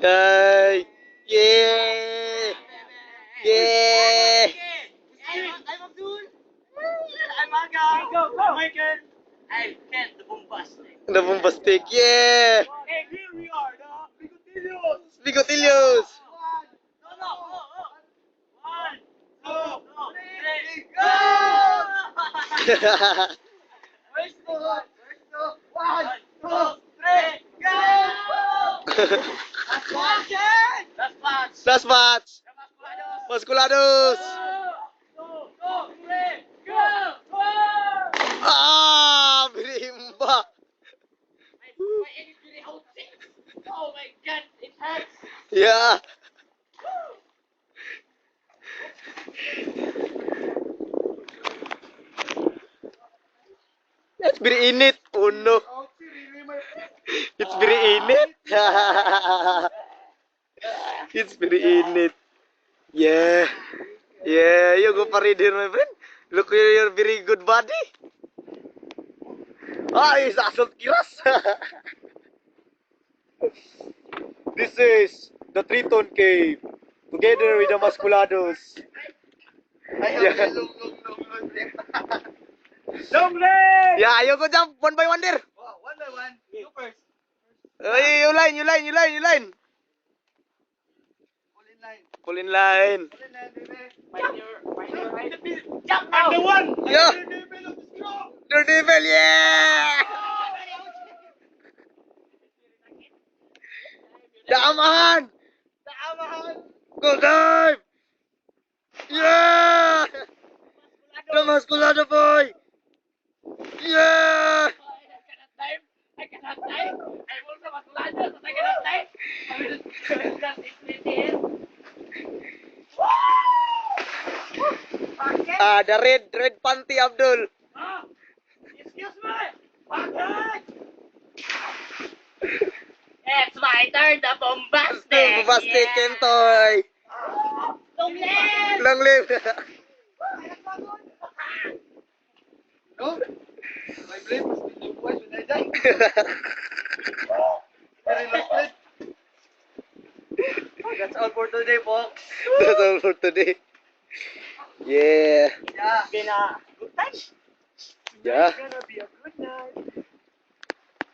Yay! Yeah! Yeah! I'm Abdul. I'm Aga. Go. Michael. I'm Ken, the bombastic. The bombastic, yeah! And here we are, the Bigotillos. Bigotillos! One, two, three, go! Where's the one? One, two, three, go! Last one, Ken! Last one. Last match! Masculados. Masculados! Two, three, go! Ah! Birimba! My egg is really hot. Oh my god, it hurts. Yeah! It's very in it. Oh no! It's very in it. It's very in it. Yeah. Yeah, you go Paridir, my friend. Look at your very good body. Ah, it's assault kiras. This is the Triton Cave. Together with the Masculados. Yeah. Long leg! Yeah, you go jump one by one there. One by one. You first. You line. Pull in line. Pull in line. Pull in line, baby. Find your height. Jump now! I'm the one! Yeah. I'm the devil of the straw! The devil, yeah! Daman! Taamahan! Go dive! Yeah! The Masculado boy! Yeah! I cannot dive! I'm also Masculado, but I cannot dive! I will just split it. The red panty Abdul. Ah! Excuse me! Bakit? It's my turn, the bombastic! Bombastic Kentoy. Long leg! Long live. No? My brain must be so wide when I die. Very last night. That's all for today, folks. That's all for today. Yeah. Yeah. Been a good time. Yeah. It's gonna be a good night.